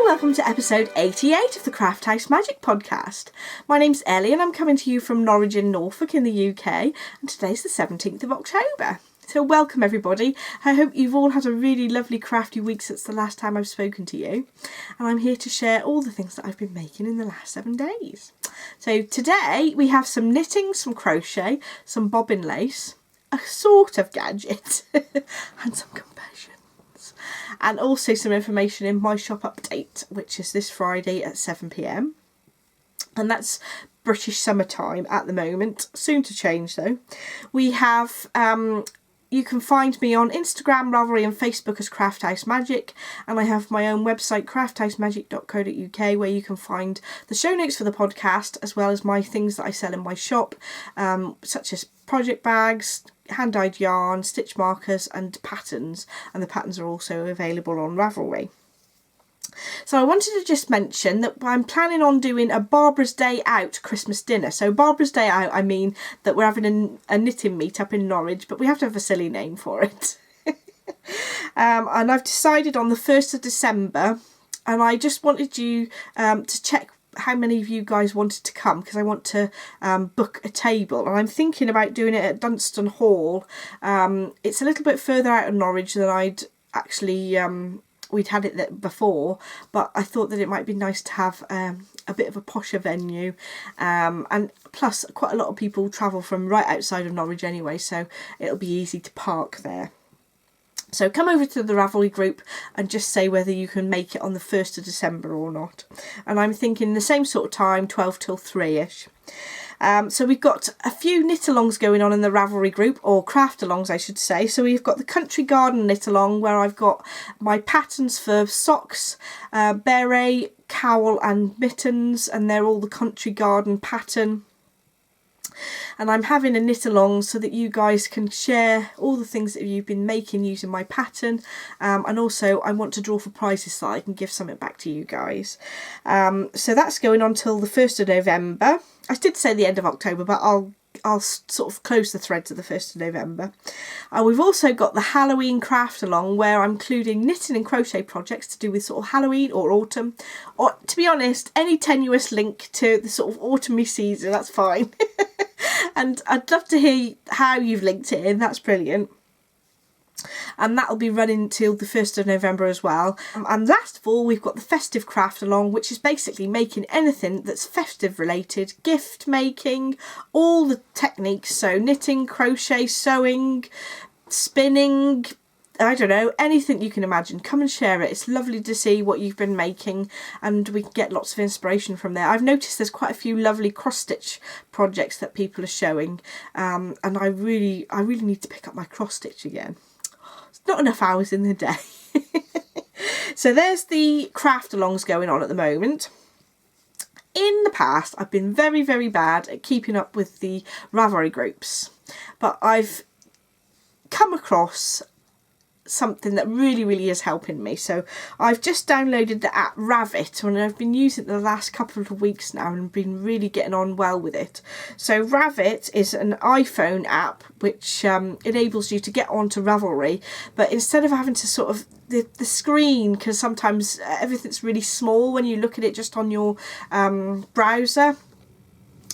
welcome to episode 88 of the Craft House Magic podcast. My name's Ellie and I'm coming to you from Norwich in Norfolk in the UK, and today's the 17th of October. So welcome everybody. I hope you've all had a really lovely crafty week since the last time I've spoken to you, and I'm here to share all the things that I've been making in the last 7 days. So today we have some knitting, some crochet, some bobbin lace, a sort of gadget and some confessions, and also some information in my shop update, which is this Friday at 7 p.m, and that's British summertime at the moment, soon to change though. We have you can find me on Instagram, Ravelry and Facebook as Craft House Magic, and I have my own website crafthhousemagic.co.uk where you can find the show notes for the podcast as well as my things that I sell in my shop, such as project bags, hand-dyed yarn, stitch markers and patterns, and the patterns are also available on Ravelry. So I wanted to just mention that I'm planning on doing a Barbara's Day Out Christmas dinner. So Barbara's Day Out, I mean that we're having a knitting meet up in Norwich, but we have to have a silly name for it. And I've decided on the 1st of December, and I just wanted you to check how many of you guys wanted to come, because I want to book a table, and I'm thinking about doing it at Dunstan Hall. It's a little bit further out of Norwich than I'd actually we'd had it there before, but I thought that it might be nice to have a bit of a posher venue, and plus quite a lot of people travel from right outside of Norwich anyway, so it'll be easy to park there. So come over to the Ravelry group and just say whether you can make it on the 1st of December or not. And I'm thinking the same sort of time, 12 till 3ish. So we've got a few knit-alongs going on in the Ravelry group, or craft-alongs I should say. So we've got the Country Garden knit-along where I've got my patterns for socks, beret, cowl and mittens, and they're all the Country Garden pattern. And I'm having a knit along so that you guys can share all the things that you've been making using my pattern, and also I want to draw for prizes so I can give something back to you guys. So that's going on till the 1st of November. I did say the end of October, but I'll sort of close the thread to the 1st of November. We've also got the Halloween craft along where I'm including knitting and crochet projects to do with sort of Halloween or autumn, or to be honest any tenuous link to the sort of autumny season, that's fine. And I'd love to hear how you've linked it in, that's brilliant. And that'll be running till the 1st of November as well. And last of all, we've got the festive craft along, which is basically making anything that's festive related, gift making, all the techniques, so knitting, crochet, sewing, spinning, I don't know, anything you can imagine. Come and share it. It's lovely to see what you've been making, and we can get lots of inspiration from there. I've noticed there's quite a few lovely cross stitch projects that people are showing, and I really need to pick up my cross stitch again. Not enough hours in the day. So there's the craft alongs going on at the moment. In the past I've been very, very bad at keeping up with the Ravelry groups, but I've come across something that really is helping me. So I've just downloaded the app Ravit, and I've been using it the last couple of weeks now and been really getting on well with it. So Ravit is an iPhone app which enables you to get onto Ravelry, but instead of having to sort of the screen, because sometimes everything's really small when you look at it just on your browser.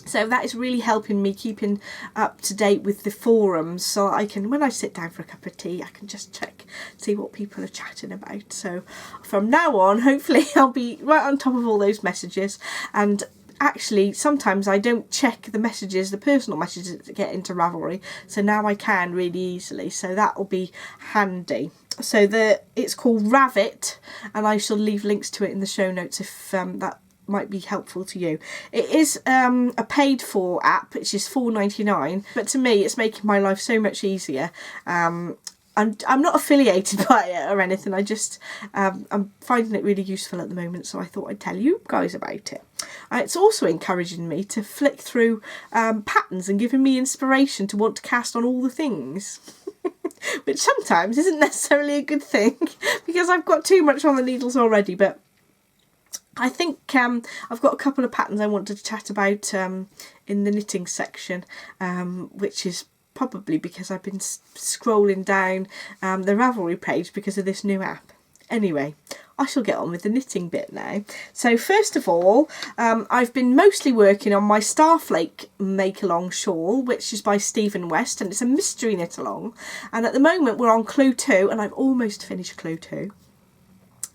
So that is really helping me keeping up to date with the forums, so I can, when I sit down for a cup of tea, I can just check, see what people are chatting about. So from now on, hopefully I'll be right on top of all those messages. And actually sometimes I don't check the messages, the personal messages that get into Ravelry, so now I can really easily, so that will be handy. So it's called Ravit, and I shall leave links to it in the show notes if that might be helpful to you. It is a paid for app, which is $4.99, but to me it's making my life so much easier. I'm not affiliated by it or anything, I just I'm finding it really useful at the moment, so I thought I'd tell you guys about it. It's also encouraging me to flick through patterns and giving me inspiration to want to cast on all the things. Which sometimes isn't necessarily a good thing because I've got too much on the needles already, but I think I've got a couple of patterns I wanted to chat about in the knitting section, which is probably because I've been scrolling down the Ravelry page because of this new app. Anyway, I shall get on with the knitting bit now. So first of all, I've been mostly working on my Starflake make-along shawl, which is by Stephen West, and it's a mystery knit-along. And at the moment we're on clue 2, and I've almost finished clue 2.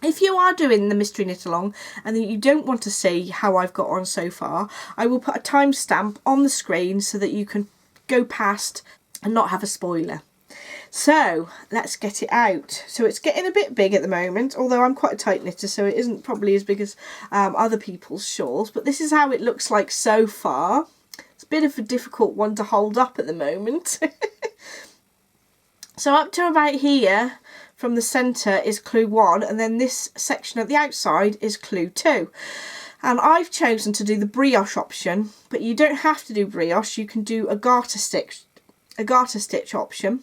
If you are doing the mystery knit along and you don't want to see how I've got on so far, I will put a timestamp on the screen so that you can go past and not have a spoiler. So let's get it out. So it's getting a bit big at the moment, although I'm quite a tight knitter, so it isn't probably as big as other people's shawls, but this is how it looks like so far. It's a bit of a difficult one to hold up at the moment. So up to about here from the centre is clue 1, and then this section at the outside is clue 2. And I've chosen to do the brioche option, but you don't have to do brioche. You can do a garter stitch option.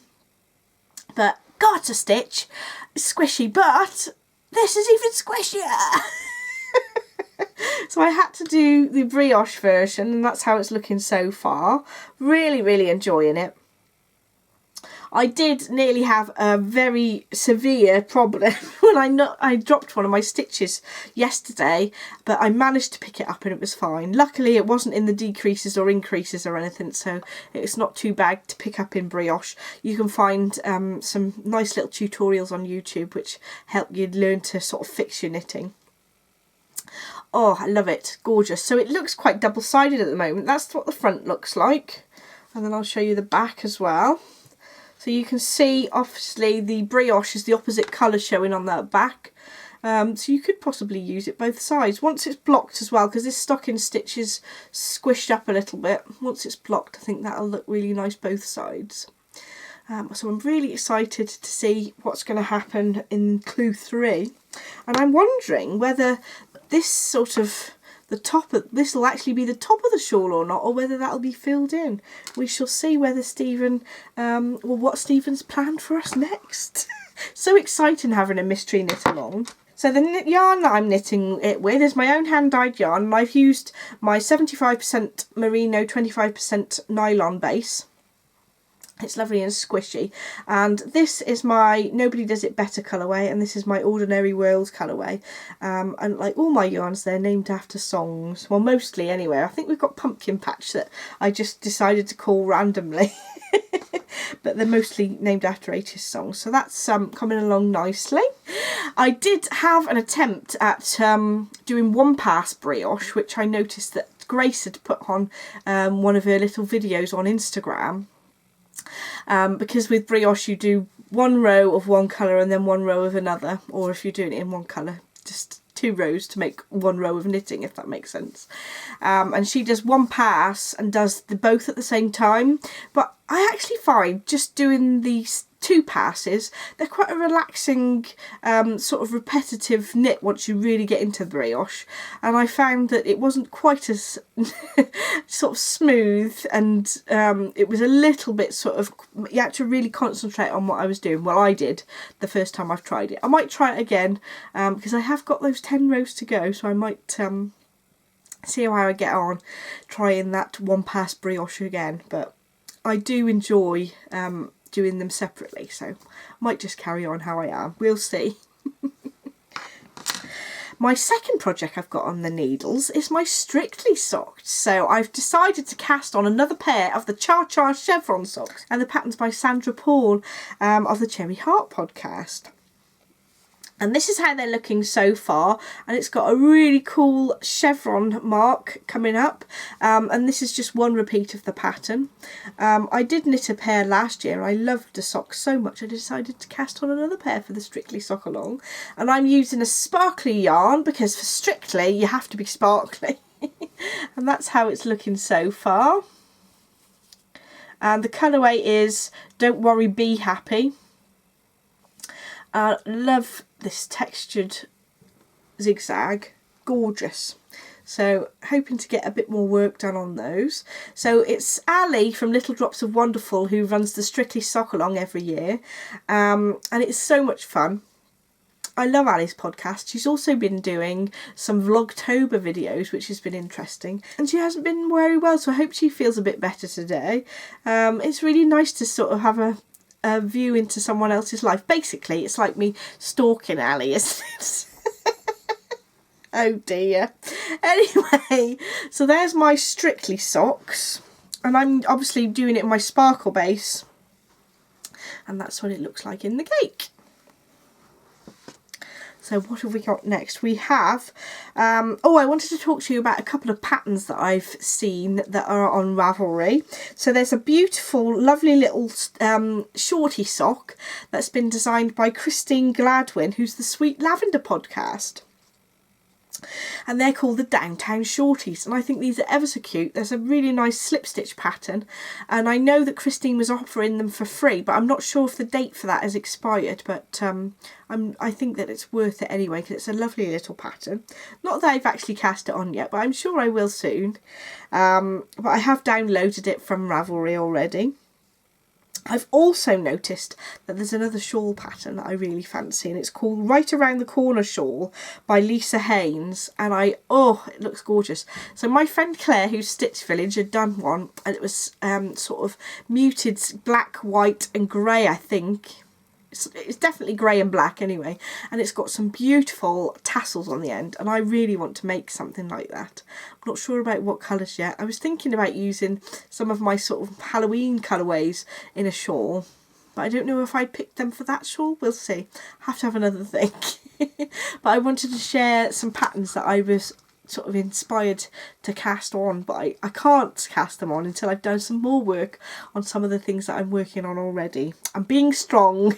But garter stitch is squishy, but this is even squishier. So I had to do the brioche version, and that's how it's looking so far. Really, really enjoying it. I did nearly have a very severe problem when I dropped one of my stitches yesterday, but I managed to pick it up and it was fine. Luckily it wasn't in the decreases or increases or anything, so it's not too bad to pick up in brioche. You can find some nice little tutorials on YouTube which help you learn to sort of fix your knitting. Oh, I love it. Gorgeous. So it looks quite double-sided at the moment. That's what the front looks like. And then I'll show you the back as well. So you can see, obviously, the brioche is the opposite colour showing on that back. So you could possibly use it both sides. Once it's blocked as well, because this stocking stitch is squished up a little bit. Once it's blocked, I think that'll look really nice both sides. So I'm really excited to see what's going to happen in clue 3. And I'm wondering whether this sort of... this will actually be the top of the shawl or not, or whether that'll be filled in. We shall see whether Stephen, what Stephen's planned for us next. So exciting having a mystery knit along. So the yarn that I'm knitting it with is my own hand-dyed yarn, and I've used my 75% merino, 25% nylon base. It's lovely and squishy, and this is my Nobody Does It Better colourway, and this is my Ordinary World colourway. And like all my yarns, they're named after songs. Well, mostly anyway. I think we've got Pumpkin Patch that I just decided to call randomly. But they're mostly named after 80s songs, so that's coming along nicely. I did have an attempt at doing one pass brioche, which I noticed that Grace had put on one of her little videos on Instagram. Because with brioche you do one row of one colour and then one row of another, or if you're doing it in one colour, just 2 rows to make one row of knitting, if that makes sense. And she does one pass and does both at the same time, but I actually find just doing these 2 passes, they're quite a relaxing sort of repetitive knit once you really get into brioche, and I found that it wasn't quite as sort of smooth, and it was a little bit sort of, you had to really concentrate on what I was doing. Well, I did the first time I've tried it. I might try it again because I have got those 10 rows to go, so I might see how I get on trying that one pass brioche again. But I do enjoy doing them separately, so I might just carry on how I am. We'll see. My second project I've got on the needles is my Strictly socks. So I've decided to cast on another pair of the Cha Cha chevron socks, and the pattern's by Sandra Paul of the Cherry Heart podcast. And this is how they're looking so far, and it's got a really cool chevron mark coming up, and this is just one repeat of the pattern. I did knit a pair last year and I loved the socks so much I decided to cast on another pair for the Strictly sock along, and I'm using a sparkly yarn because for Strictly you have to be sparkly. And that's how it's looking so far. And the colourway is Don't Worry, Be Happy. Love this textured zigzag, gorgeous. So hoping to get a bit more work done on those. So it's Ali from Little Drops of Wonderful who runs the Strictly sock along every year, and it's so much fun. I love Ali's podcast. She's also been doing some Vlogtober videos, which has been interesting, and she hasn't been very well, so I hope she feels a bit better today. It's really nice to sort of have a view into someone else's life. Basically, it's like me stalking Ali, isn't it? Oh dear. Anyway, so there's my Strictly socks, and I'm obviously doing it in my sparkle base, and that's what it looks like in the cake. So what have we got next? We have, oh, I wanted to talk to you about a couple of patterns that I've seen that are on Ravelry. So there's a beautiful, lovely little shorty sock that's been designed by Christine Gladwin, who's the Sweet Lavender podcast. And they're called the Downtown Shorties, and I think these are ever so cute. There's a really nice slip stitch pattern, and I know that Christine was offering them for free, but I'm not sure if the date for that has expired, but I think that it's worth it anyway, because it's a lovely little pattern. Not that I've actually cast it on yet, but I'm sure I will soon. But I have downloaded it from Ravelry already. I've also noticed that there's another shawl pattern that I really fancy, and it's called Right Around the Corner Shawl by Lisa Haynes, and oh, it looks gorgeous. So my friend Claire, who's Stitch Village, had done one, and it was sort of muted black, white and grey, I think. It's definitely grey and black anyway, and it's got some beautiful tassels on the end, and I really want to make something like that. I'm not sure about what colours yet. I was thinking about using some of my sort of Halloween colourways in a shawl, but I don't know if I picked them for that shawl. We'll see. Have to have another think. But I wanted to share some patterns that I was sort of inspired to cast on, but I can't cast them on until I've done some more work on some of the things that I'm working on already. I'm being strong.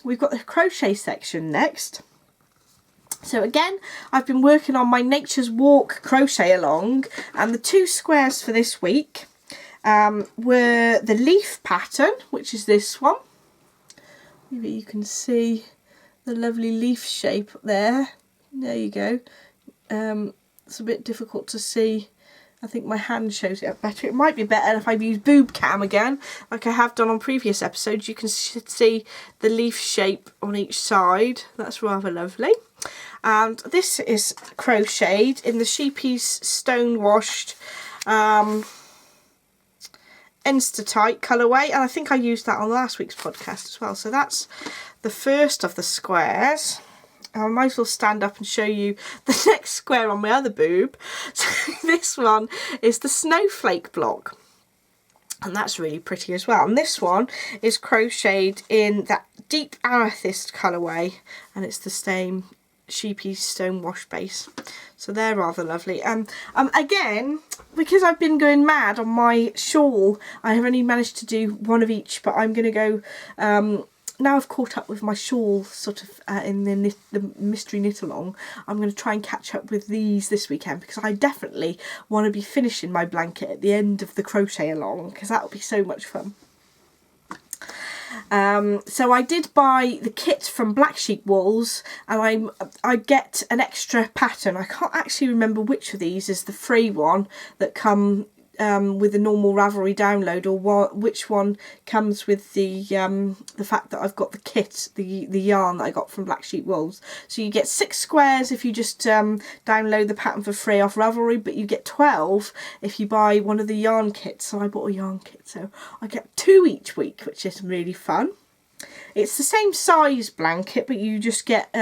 We've got the crochet section next. So again, I've been working on my Nature's Walk crochet along, and the two squares for this week were the leaf pattern, which is this one. Maybe you can see the lovely leaf shape there. There you go. It's a bit difficult to see. I think my hand shows it up better. It might be better if I use boob cam again, like I have done on previous episodes. You can see the leaf shape on each side. That's rather lovely. And this is crocheted in the Sheepy's Stone Washed Insta-Tight colourway. And I think I used that on last week's podcast as well. So that's the first of the squares. I might as well stand up and show you the next square on my other boob. So this one is the snowflake block, and that's really pretty as well. And this one is crocheted in that deep amethyst colourway, and it's the same Sheepy's Stone Wash base. So they're rather lovely. Again, because I've been going mad on my shawl, I have only managed to do one of each, but I'm going to go... now I've caught up with my shawl sort of in the mystery knit along, I'm going to try and catch up with these this weekend, because I definitely want to be finishing my blanket at the end of the crochet along, because that would be so much fun. So I did buy the kit from Black Sheep Wools, and I get an extra pattern. I can't actually remember which of these is the free one that come with the normal Ravelry download, or which one comes with the fact that I've got the kit, the yarn that I got from Black Sheep Wools. So you get 6 squares if you just download the pattern for free off Ravelry, but you get 12 if you buy one of the yarn kits. So I bought a yarn kit, so I get 2 each week, which is really fun. It's the same size blanket, but you just get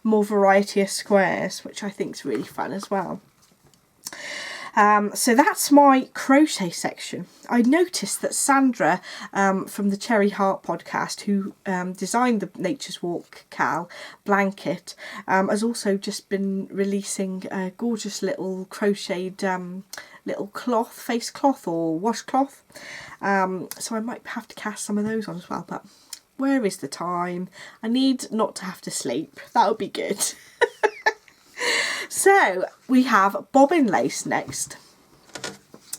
more variety of squares, which I think is really fun as well. So that's my crochet section. I noticed that Sandra from the Cherry Heart podcast, who designed the Nature's Walk Cal blanket, has also just been releasing a gorgeous little crocheted little cloth, face cloth or washcloth. So I might have to cast some of those on as well, but where is the time? I need not to have to sleep. That would be good. So we have bobbin lace next.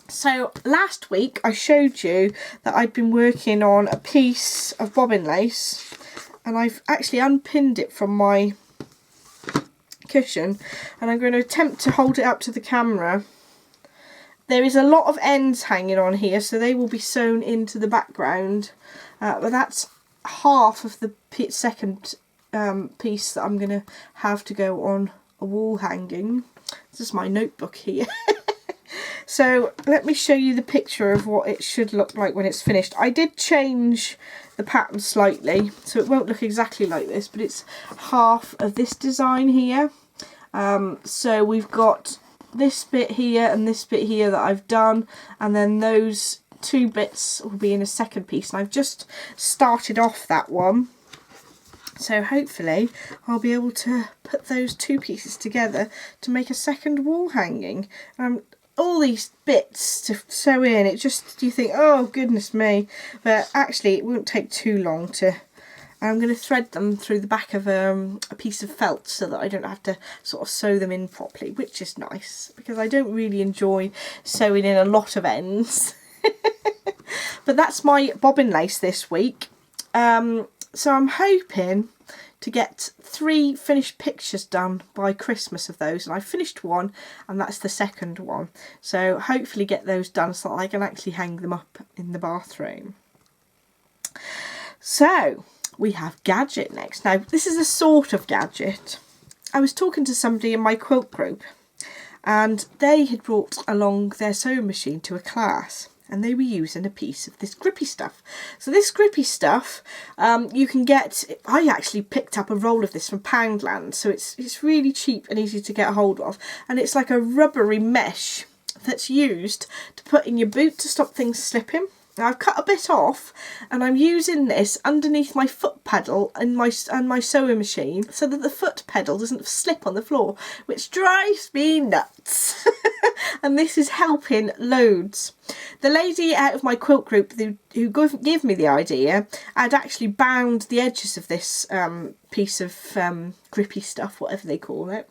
So last week I showed you that I'd been working on a piece of bobbin lace, and I've actually unpinned it from my cushion, and I'm going to attempt to hold it up to the camera. There is a lot of ends hanging on here, so they will be sewn into the background, but that's half of the second piece that I'm going to have to go on a wall hanging. This is my notebook here. So let me show you the picture of what it should look like when it's finished. I did change the pattern slightly, so it won't look exactly like this, but it's half of this design here, So we've got this bit here and this bit here that I've done, and then those 2 bits will be in a second piece, and I've just started off that one, so hopefully I'll be able to put those 2 pieces together to make a second wall hanging. All these bits to sew in, it just, you think, oh goodness me, but actually it won't take too long to. I'm going to thread them through the back of a piece of felt so that I don't have to sort of sew them in properly, which is nice because I don't really enjoy sewing in a lot of ends. But that's my bobbin lace this week. So I'm hoping to get 3 finished pictures done by Christmas of those, and I finished one and that's the second one. So hopefully get those done so that I can actually hang them up in the bathroom. So we have Gadget next. Now this is a sort of gadget. I was talking to somebody in my quilt group and they had brought along their sewing machine to a class, and they were using a piece of this grippy stuff. So this grippy stuff, you can get, I actually picked up a roll of this from Poundland, so it's really cheap and easy to get a hold of, and it's like a rubbery mesh that's used to put in your boot to stop things slipping. Now I've cut a bit off and I'm using this underneath my foot pedal and my sewing machine so that the foot pedal doesn't slip on the floor, which drives me nuts. And this is helping loads. The lady out of my quilt group who gave me the idea had actually bound the edges of this piece of grippy stuff, whatever they call it.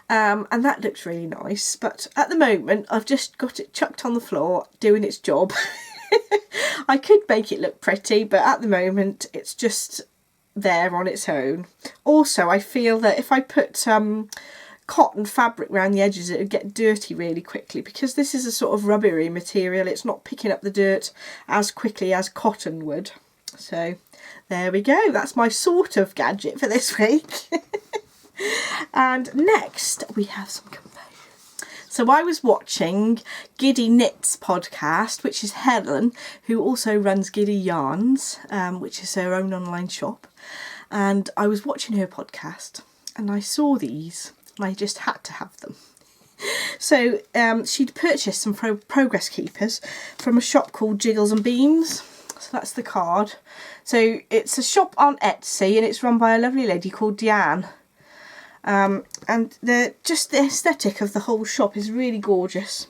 And that looks really nice, but at the moment I've just got it chucked on the floor doing its job. I could make it look pretty, but at the moment it's just there on its own. Also, I feel that if I put cotton fabric around the edges, it would get dirty really quickly, because this is a sort of rubbery material. It's not picking up the dirt as quickly as cotton would. So there we go, that's my sort of gadget for this week. And next we have some confetti. So I was watching Giddy Knits podcast, which is Helen, who also runs Giddy Yarns, which is her own online shop, and I was watching her podcast and I saw these and I just had to have them. So she'd purchased some progress keepers from a shop called Jiggles Beans. So that's the card. So it's a shop on Etsy and it's run by a lovely lady called Deanne. And the aesthetic of the whole shop is really gorgeous.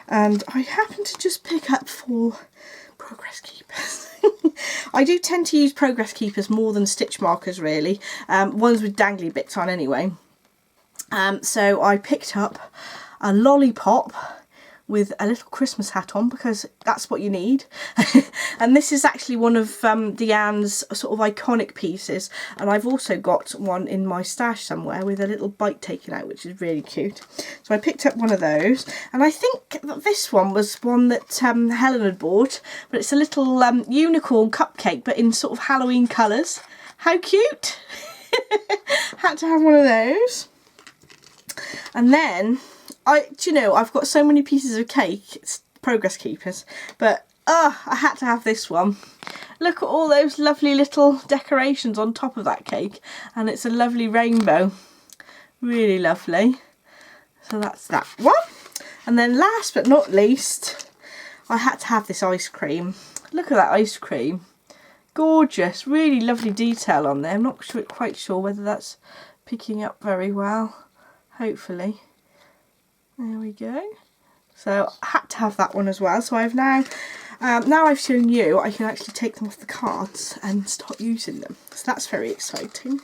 And I happened to just pick up 4 progress keepers. I do tend to use progress keepers more than stitch markers, really. Ones with dangly bits on anyway. So I picked up a lollipop with a little Christmas hat on, because that's what you need. And this is actually one of Deanne's sort of iconic pieces, and I've also got one in my stash somewhere with a little bite taken out, which is really cute. So I picked up one of those, and I think that this one was one that Helen had bought, but it's a little unicorn cupcake, but in sort of Halloween colours. How cute! Had to have one of those. And then do you know, I've got so many pieces of cake, it's progress keepers, but I had to have this one. Look at all those lovely little decorations on top of that cake, and it's a lovely rainbow. Really lovely. So that's that one. And then last but not least, I had to have this ice cream. Look at that ice cream. Gorgeous, really lovely detail on there. I'm not quite sure whether that's picking up very well. Hopefully. There we go. So I had to have that one as well. So I've now I've shown you, I can actually take them off the cards and start using them. So that's very exciting.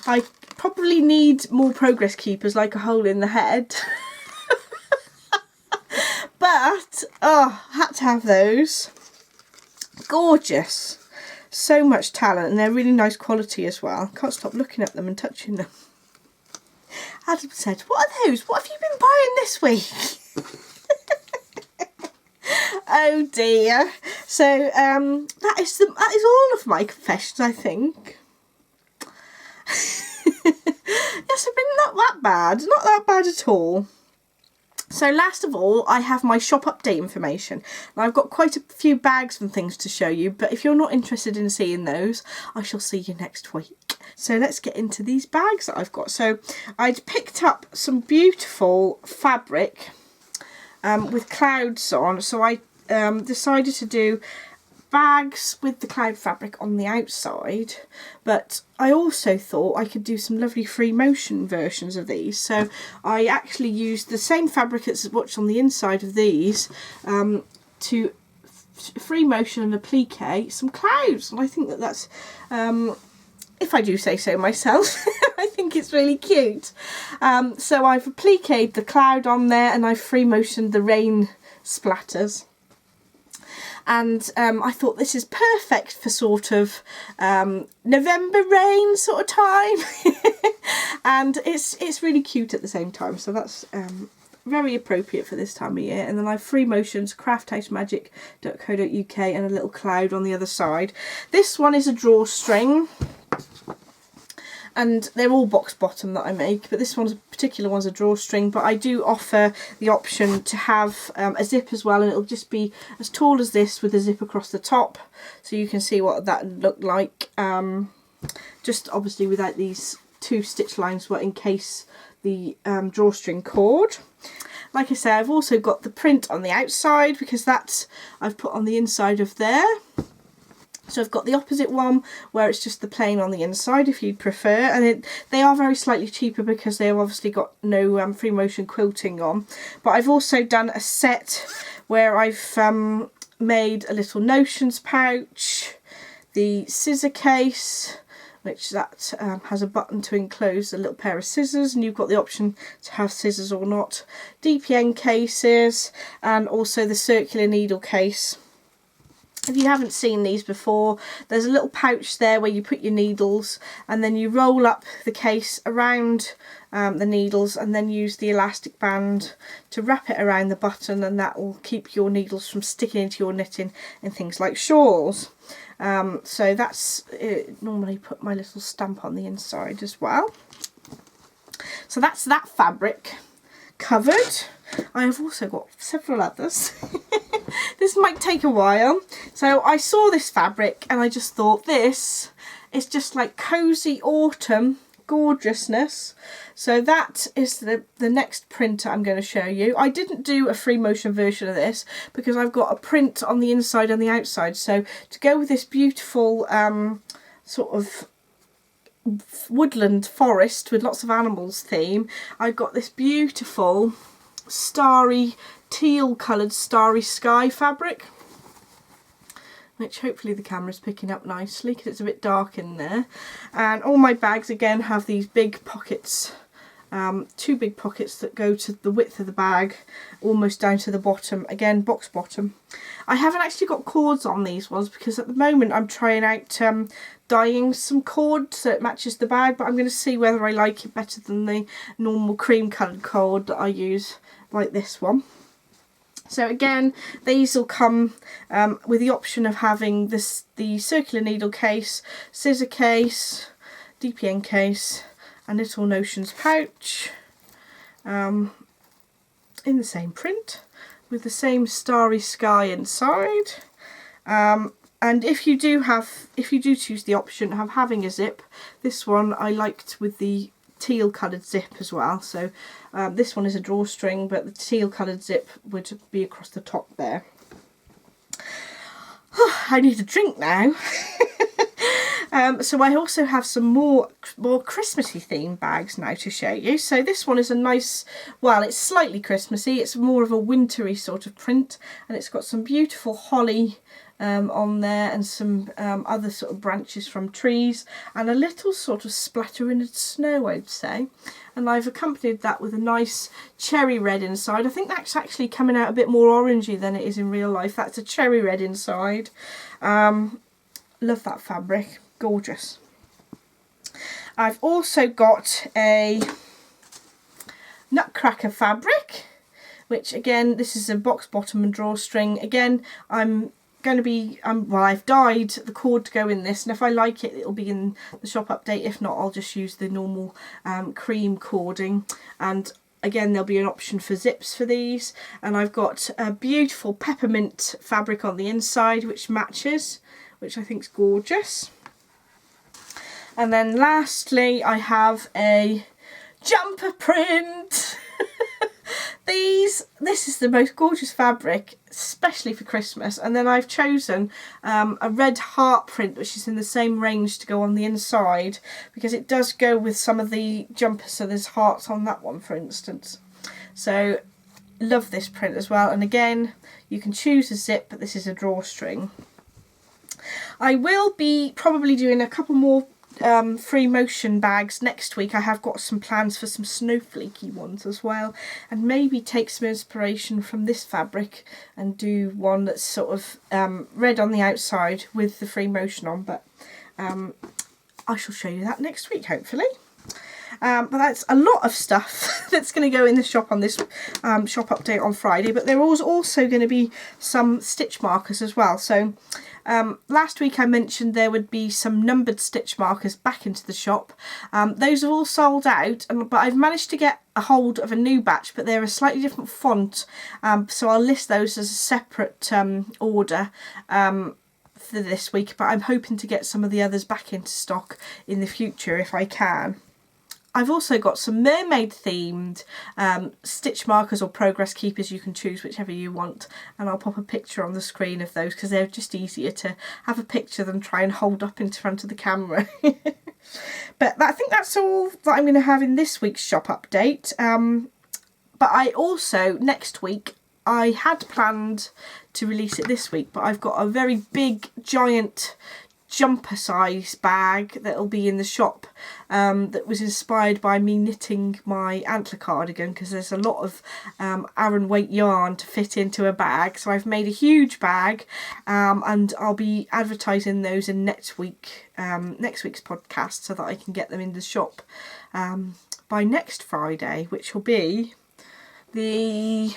I probably need more progress keepers, like a hole in the head. But I had to have those. Gorgeous. So much talent, and they're really nice quality as well. Can't stop looking at them and touching them. Adam said, "What are those? What have you been buying this week?" Oh dear. So that is all of my confessions, I think. Yes, I've been not that bad. Not that bad at all. So last of all, I have my shop update information. Now, I've got quite a few bags and things to show you, but if you're not interested in seeing those, I shall see you next week. So let's get into these bags that I've got. So I'd picked up some beautiful fabric with clouds on, so I decided to do bags with the cloud fabric on the outside, but I also thought I could do some lovely free motion versions of these. So I actually used the same fabric that's what's on the inside of these to free motion and applique some clouds, and I think that that's if I do say so myself, I think it's really cute. So I've appliqued the cloud on there, and I've free motioned the rain splatters. And I thought this is perfect for sort of November rain sort of time. And it's really cute at the same time, so that's very appropriate for this time of year. And then I've free motions crafthousemagik.co.uk and a little cloud on the other side. This one is a drawstring, and they're all box bottom that I make, but this particular one's a drawstring. But I do offer the option to have a zip as well, and it'll just be as tall as this with a zip across the top, so you can see what that looked like, just obviously without these 2 stitch lines were in case the drawstring cord. Like I say, I've also got the print on the outside, because that's I've put on the inside of there. So I've got the opposite one where it's just the plain on the inside if you'd prefer, and they are very slightly cheaper because they've obviously got no free motion quilting on. But I've also done a set where I've made a little notions pouch, the scissor case, which that has a button to enclose a little pair of scissors, and you've got the option to have scissors or not, DPN cases, and also the circular needle case. If you haven't seen these before, there's a little pouch there where you put your needles, and then you roll up the case around the needles, and then use the elastic band to wrap it around the button, and that will keep your needles from sticking into your knitting in things like shawls. So that's normally put my little stamp on the inside as well. So that's that fabric covered. I have also got several others. This might take a while. So I saw this fabric and I just thought this is just like cozy autumn gorgeousness. So that is the next print I'm going to show you. I didn't do a free motion version of this because I've got a print on the inside and the outside. So to go with this beautiful sort of woodland forest with lots of animals theme, I've got this beautiful starry teal coloured starry sky fabric, which hopefully the camera's picking up nicely because it's a bit dark in there. And all my bags again have these big pockets, 2 big pockets that go to the width of the bag almost down to the bottom, again box bottom. I haven't actually got cords on these ones because at the moment I'm trying out dyeing some cord so it matches the bag, but I'm going to see whether I like it better than the normal cream coloured cord that I use, like this one. So again, these will come with the option of having the circular needle case, scissor case, DPN case, and little notions pouch in the same print with the same starry sky inside. And if you do choose the option of having a zip, this one I liked with the teal coloured zip as well. So this one is a drawstring, but the teal coloured zip would be across the top there. I need a drink now. So I also have some more Christmassy themed bags now to show you. So this one is a nice, well, it's slightly Christmassy, it's more of a wintry sort of print, and it's got some beautiful holly on there and some other sort of branches from trees and a little sort of splattering of snow, I'd say. And I've accompanied that with a nice cherry red inside. I think that's actually coming out a bit more orangey than it is in real life. That's a cherry red inside. Love that fabric, gorgeous. I've also got a nutcracker fabric, which again, this is a box bottom and drawstring. Again, I've dyed the cord to go in this, and if I like it, it'll be in the shop update. If not, I'll just use the normal cream cording. And again, there'll be an option for zips for these. And I've got a beautiful peppermint fabric on the inside, which matches, which I think is gorgeous. And then lastly, I have a jumper print. This is the most gorgeous fabric, especially for Christmas. And then I've chosen a red heart print, which is in the same range, to go on the inside, because it does go with some of the jumpers. So there's hearts on that one, for instance. So love this print as well. And again, you can choose a zip, but this is a drawstring. I will be probably doing a couple more free motion bags next week. I have got some plans for some snowflakey ones as well, and maybe take some inspiration from this fabric and do one that's sort of red on the outside with the free motion on, but I shall show you that next week, hopefully. But that's a lot of stuff that's going to go in the shop on this shop update on Friday, but there was also going to be some stitch markers as well. So last week I mentioned there would be some numbered stitch markers back into the shop. Those have all sold out, but I've managed to get a hold of a new batch, but they're a slightly different font, so I'll list those as a separate order for this week, but I'm hoping to get some of the others back into stock in the future if I can. I've also got some mermaid themed stitch markers or progress keepers. You can choose whichever you want, and I'll pop a picture on the screen of those because they're just easier to have a picture than try and hold up in front of the camera. But I think that's all that I'm going to have in this week's shop update. But I also, next week, I had planned to release it this week, but I've got a very big giant jumper size bag that'll be in the shop that was inspired by me knitting my antler cardigan, because there's a lot of Aran weight yarn to fit into a bag, so I've made a huge bag, and I'll be advertising those in next week's podcast so that I can get them in the shop by next Friday, which will be the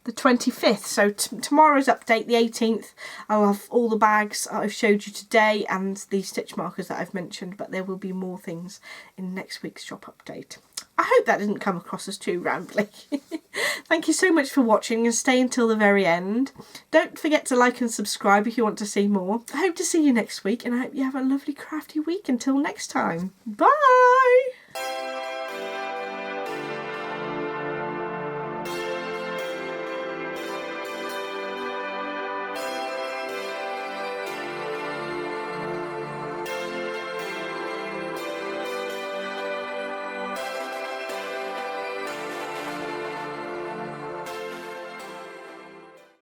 25th. So tomorrow's update, the 18th, I'll have all the bags I've showed you today and the stitch markers that I've mentioned, but there will be more things in next week's shop update. I hope that didn't come across as too rambly. Thank you so much for watching, and stay until the very end. Don't forget to like and subscribe if you want to see more. I hope to see you next week, and I hope you have a lovely crafty week. Until next time, bye!